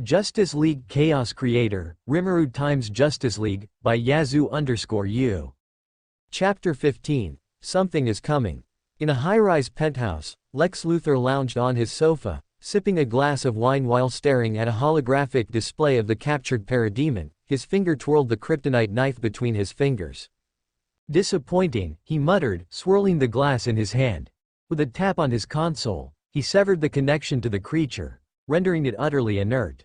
Justice League Chaos Creator, Rimuru times Justice League, by Yazoo_U. Chapter 15. Something is coming. In a high-rise penthouse, Lex Luthor lounged on his sofa, sipping a glass of wine while staring at a holographic display of the captured parademon. His finger twirled the kryptonite knife between his fingers. Disappointing, he muttered, swirling the glass in his hand. With a tap on his console, he severed the connection to the creature, rendering it utterly inert.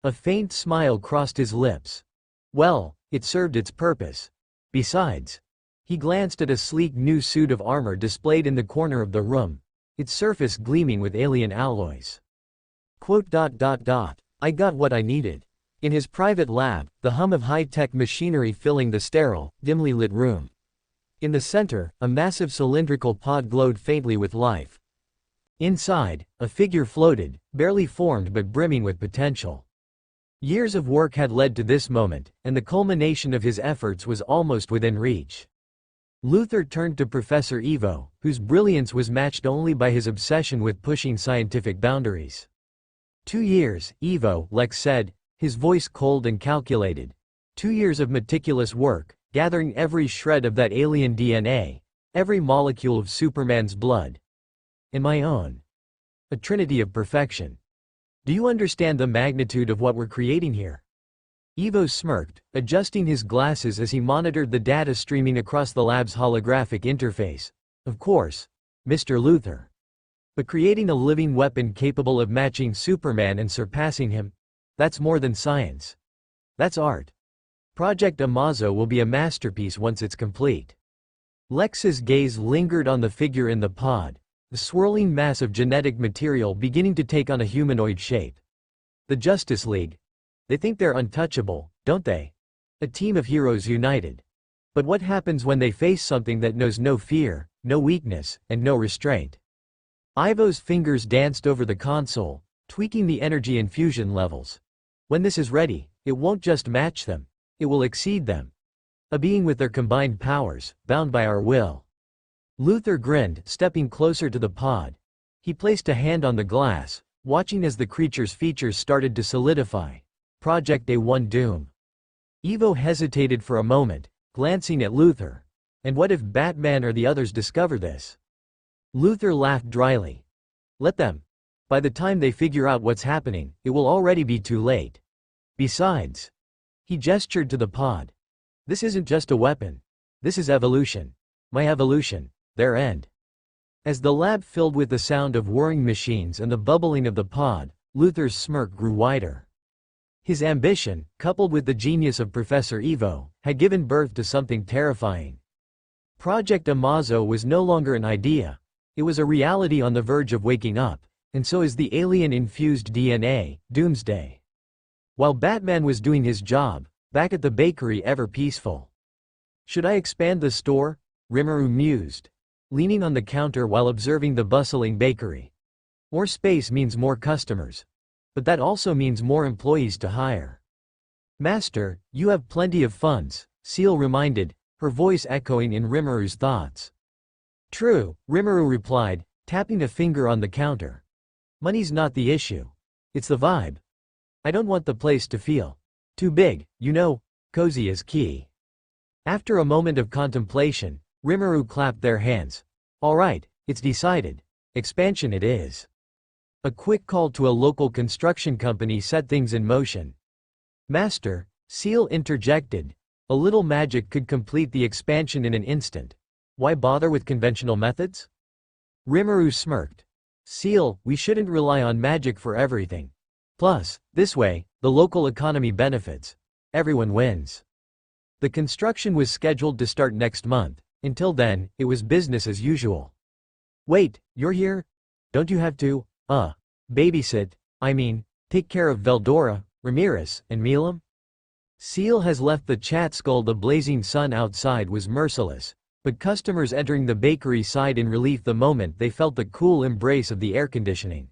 A faint smile crossed his lips. Well, it served its purpose. Besides, he glanced at a sleek new suit of armor displayed in the corner of the room, its surface gleaming with alien alloys. I got what I needed. In his private lab, the hum of high-tech machinery filling the sterile, dimly lit room. In the center, a massive cylindrical pod glowed faintly with life. Inside, a figure floated, barely formed but brimming with potential. Years of work had led to this moment, and the culmination of his efforts was almost within reach. Luthor turned to Professor Evo, whose brilliance was matched only by his obsession with pushing scientific boundaries. 2 years, Evo, Lex said, his voice cold and calculated. 2 years of meticulous work, gathering every shred of that alien DNA, every molecule of Superman's blood. And my own. A trinity of perfection. Do you understand the magnitude of what we're creating here? Evo smirked, adjusting his glasses as he monitored the data streaming across the lab's holographic interface. Of course, Mr. Luthor. But creating a living weapon capable of matching Superman and surpassing him, that's more than science. That's art. Project Amazo will be a masterpiece once it's complete. Lex's gaze lingered on the figure in the pod, the swirling mass of genetic material beginning to take on a humanoid shape. The Justice League. They think they're untouchable, don't they? A team of heroes united. But what happens when they face something that knows no fear, no weakness, and no restraint? Ivo's fingers danced over the console, tweaking the energy infusion levels. When this is ready, it won't just match them, it will exceed them. A being with their combined powers, bound by our will. Luthor grinned, stepping closer to the pod. He placed a hand on the glass, watching as the creature's features started to solidify. Project A1 Doom. Evo hesitated for a moment, glancing at Luthor. And what if Batman or the others discover this? Luthor laughed dryly. Let them. By the time they figure out what's happening, it will already be too late. Besides. He gestured to the pod. This isn't just a weapon. This is evolution. My evolution. Their end. As the lab filled with the sound of whirring machines and the bubbling of the pod, Luthor's smirk grew wider. His ambition, coupled with the genius of Professor Evo, had given birth to something terrifying. Project Amazo was no longer an idea. It was a reality on the verge of waking up, and so is the alien-infused DNA, Doomsday. While Batman was doing his job, back at the bakery ever peaceful. Should I expand the store? Rimuru mused, leaning on the counter while observing the bustling bakery. More space means more customers. But that also means more employees to hire. Master, you have plenty of funds, Seal reminded, her voice echoing in Rimuru's thoughts. True, Rimuru replied, tapping a finger on the counter. Money's not the issue. It's the vibe. I don't want the place to feel too big, you know, cozy is key. After a moment of contemplation, Rimuru clapped their hands. All right, it's decided. Expansion it is. A quick call to a local construction company set things in motion. Master, Seal interjected. A little magic could complete the expansion in an instant. Why bother with conventional methods? Rimuru smirked. Seal, we shouldn't rely on magic for everything. Plus, this way, the local economy benefits. Everyone wins. The construction was scheduled to start next month. Until then, it was business as usual. Wait, you're here? Don't you have to, babysit, take care of Veldora, Ramirez, and Milam? Seal has left the chat skull. The blazing sun outside was merciless, but customers entering the bakery sighed in relief the moment they felt the cool embrace of the air conditioning.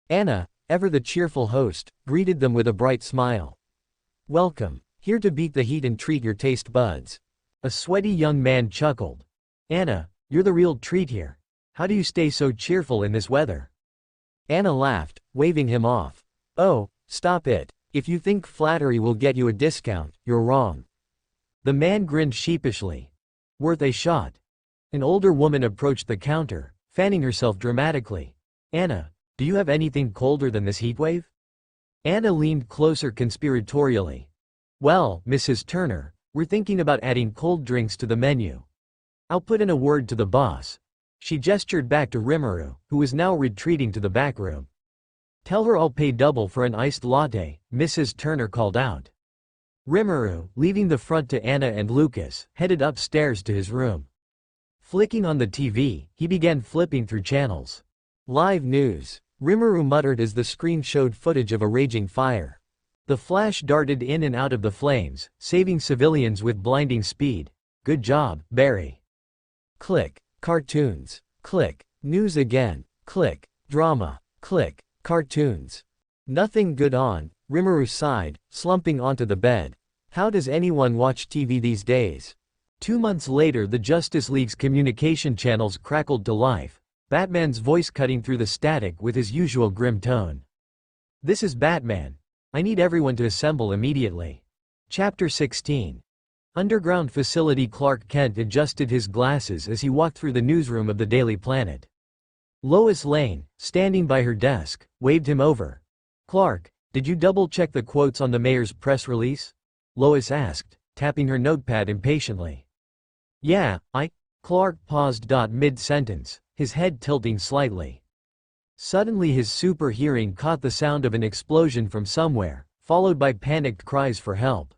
Anna, ever the cheerful host, greeted them with a bright smile. Welcome, here to beat the heat and treat your taste buds. A sweaty young man chuckled. Anna, you're the real treat here. How do you stay so cheerful in this weather? Anna laughed, waving him off. Oh, Stop it. If you think flattery will get you a discount, you're wrong. The man grinned sheepishly. Worth a shot. An older woman approached the counter, fanning herself dramatically. Anna, do you have anything colder than this heatwave? Anna leaned closer conspiratorially. Well, Mrs. Turner, we're thinking about adding cold drinks to the menu. I'll put in a word to the boss. She gestured back to Rimuru, who was now retreating to the back room. Tell her I'll pay double for an iced latte, Mrs. Turner called out. Rimuru, leaving the front to Anna and Lucas, headed upstairs to his room. Flicking on the TV, he began flipping through channels. Live news, Rimuru muttered as the screen showed footage of a raging fire. The flash darted in and out of the flames, saving civilians with blinding speed. Good job, Barry. Click. Cartoons. Click. News again. Click. Drama. Click. Cartoons. Nothing good on, Rimuru sighed, slumping onto the bed. How does anyone watch TV these days? 2 months later, the Justice League's communication channels crackled to life, Batman's voice cutting through the static with his usual grim tone. This is Batman. I need everyone to assemble immediately. Chapter 16. Underground facility. Clark Kent adjusted his glasses as he walked through the newsroom of the Daily Planet. Lois Lane, standing by her desk, waved him over. Clark, did you double-check the quotes on the mayor's press release? Lois asked, tapping her notepad impatiently. Yeah, Clark paused mid-sentence, his head tilting slightly. Suddenly his super hearing caught the sound of an explosion from somewhere, followed by panicked cries for help.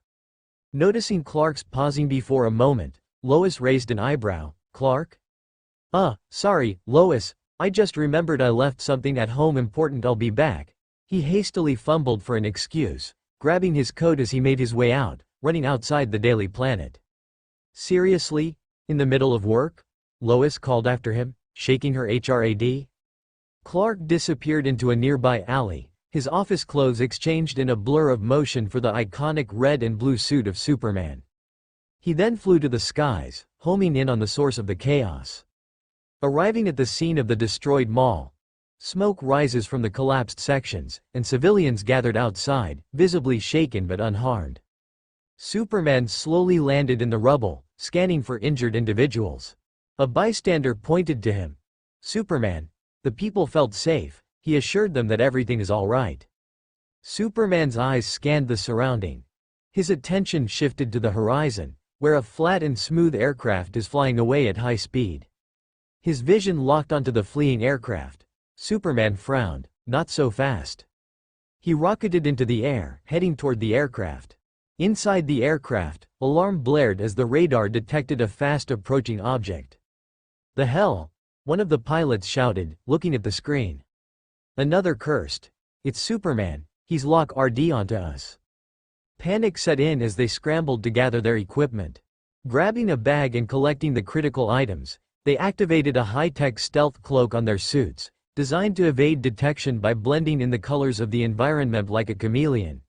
Noticing Clark's pausing before a moment, Lois raised an eyebrow. Clark? Sorry, Lois, I just remembered I left something at home important. I'll be back. He hastily fumbled for an excuse, grabbing his coat as he made his way out, running outside the Daily Planet. Seriously? In the middle of work? Lois called after him, shaking her HRAD. Clark disappeared into a nearby alley, his office clothes exchanged in a blur of motion for the iconic red and blue suit of Superman. He then flew to the skies, homing in on the source of the chaos. Arriving at the scene of the destroyed mall, smoke rises from the collapsed sections, and civilians gathered outside, visibly shaken but unharmed. Superman slowly landed in the rubble, scanning for injured individuals. A bystander pointed to him. Superman, the people felt safe. He assured them that everything is all right. Superman's eyes scanned the surrounding. His attention shifted to the horizon, where a flat and smooth aircraft is flying away at high speed. His vision locked onto the fleeing aircraft. Superman frowned. Not so fast. He rocketed into the air, heading toward the aircraft. Inside the aircraft, alarm blared as the radar detected a fast approaching object. The hell? One of the pilots shouted, looking at the screen. Another cursed. It's Superman, he's lock RD onto us. Panic set in as they scrambled to gather their equipment. Grabbing a bag and collecting the critical items, they activated a high-tech stealth cloak on their suits, designed to evade detection by blending in the colors of the environment like a chameleon.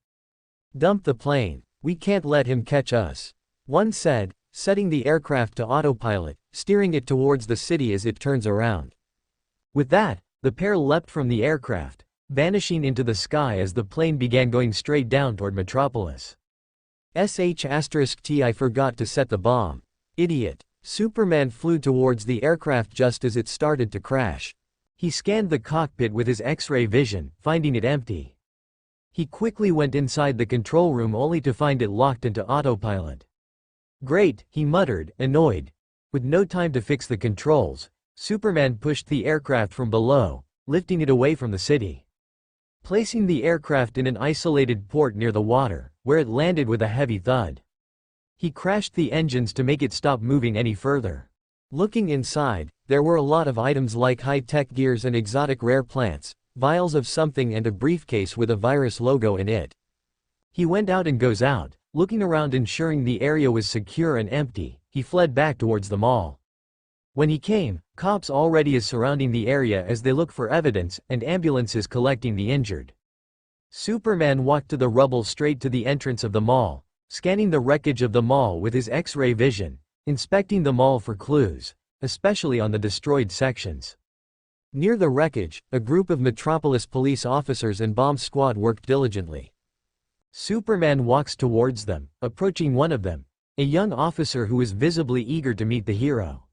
Dump the plane. We can't let him catch us, one said, setting the aircraft to autopilot, steering it towards the city as it turns around. With that, the pair leapt from the aircraft, vanishing into the sky as the plane began going straight down toward Metropolis. *T I forgot to set the bomb. Idiot. Superman flew towards the aircraft just as it started to crash. He scanned the cockpit with his X-ray vision, finding it empty. He quickly went inside the control room only to find it locked into autopilot. Great, he muttered, annoyed. With no time to fix the controls, Superman pushed the aircraft from below, lifting it away from the city. Placing the aircraft in an isolated port near the water, where it landed with a heavy thud. He crashed the engines to make it stop moving any further. Looking inside, there were a lot of items like high-tech gears and exotic rare plants, vials of something and a briefcase with a virus logo in it. He went out and goes out, looking around ensuring the area was secure and empty. He fled back towards the mall. When he came, cops already is surrounding the area as they look for evidence and ambulances collecting the injured. Superman walked to the rubble straight to the entrance of the mall, scanning the wreckage of the mall with his X-ray vision, inspecting the mall for clues, especially on the destroyed sections. Near the wreckage, a group of Metropolis police officers and bomb squad worked diligently. Superman walks towards them, approaching one of them, a young officer who is visibly eager to meet the hero.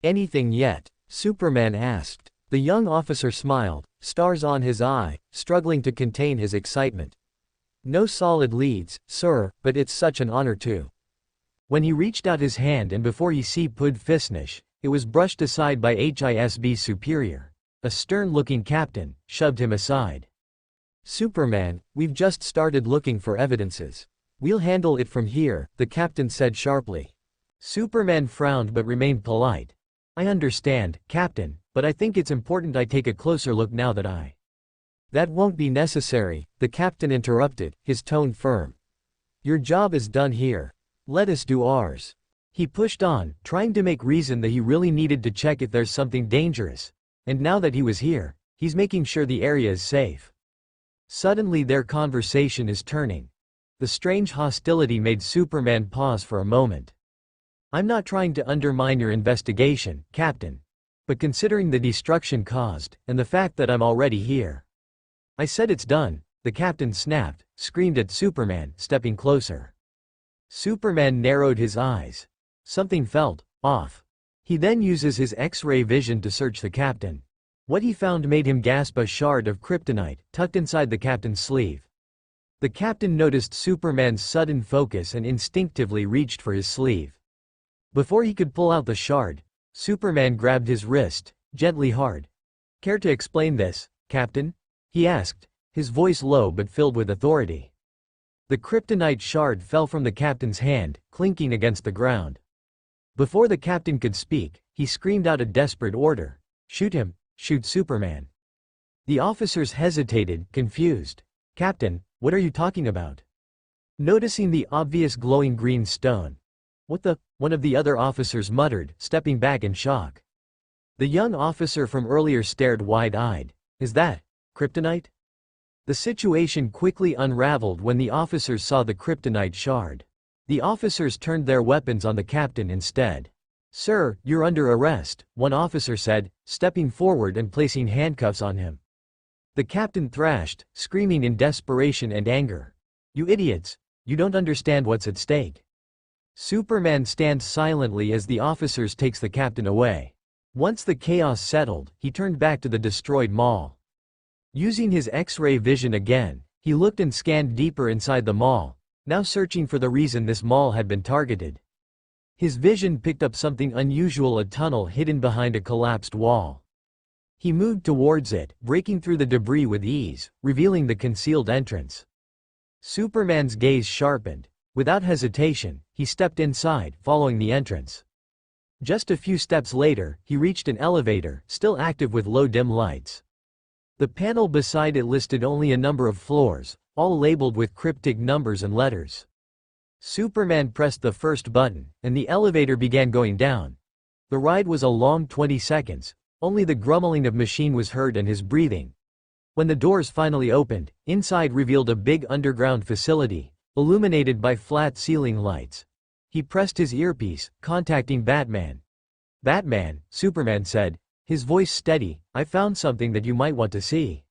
"Anything yet?" Superman asked. The young officer smiled, stars on his eye, struggling to contain his excitement. "No solid leads, sir, but it's such an honor to." When he reached out his hand and before he could finish, it was brushed aside by HISB's superior. A stern-looking captain shoved him aside. "Superman, we've just started looking for evidences. We'll handle it from here," the captain said sharply. Superman frowned but remained polite. "I understand, Captain, but I think it's important I take a closer look now that I—" "That won't be necessary," the captain interrupted, his tone firm. "Your job is done here. Let us do ours." He pushed on, trying to make reason that he really needed to check if there's something dangerous. And now that he was here, he's making sure the area is safe. Suddenly their conversation is turning. The strange hostility made Superman pause for a moment. "I'm not trying to undermine your investigation, Captain. But considering the destruction caused, and the fact that I'm already here—" "I said it's done," the captain snapped, screamed at Superman, stepping closer. Superman narrowed his eyes. Something felt off. He then uses his X-ray vision to search the captain. What he found made him gasp, a shard of kryptonite, tucked inside the captain's sleeve. The captain noticed Superman's sudden focus and instinctively reached for his sleeve. Before he could pull out the shard, Superman grabbed his wrist, gently hard. "Care to explain this, Captain?" he asked, his voice low but filled with authority. The kryptonite shard fell from the captain's hand, clinking against the ground. Before the captain could speak, he screamed out a desperate order. "Shoot him! Shoot Superman!" The officers hesitated, confused. "Captain, what are you talking about?" Noticing the obvious glowing green stone. "What the—" one of the other officers muttered, stepping back in shock. The young officer from earlier stared wide-eyed. "Is that kryptonite?" The situation quickly unraveled when the officers saw the kryptonite shard. The officers turned their weapons on the captain instead. "Sir, you're under arrest," one officer said, stepping forward and placing handcuffs on him. The captain thrashed, screaming in desperation and anger. "You idiots! You don't understand what's at stake." Superman stands silently as the officers takes the captain away. Once the chaos settled, he turned back to the destroyed mall. Using his X-ray vision again, he looked and scanned deeper inside the mall, now searching for the reason this mall had been targeted. His vision picked up something unusual, a tunnel hidden behind a collapsed wall. He moved towards it, breaking through the debris with ease, revealing the concealed entrance. Superman's gaze sharpened. Without hesitation, he stepped inside, following the entrance. Just a few steps later, he reached an elevator, still active with low dim lights. The panel beside it listed only a number of floors, all labeled with cryptic numbers and letters. Superman pressed the first button, and the elevator began going down. The ride was a long 20 seconds, only the grumbling of machine was heard and his breathing. When the doors finally opened, inside revealed a big underground facility, illuminated by flat ceiling lights. He pressed his earpiece, contacting Batman. "Batman," Superman said, his voice steady, "I found something that you might want to see."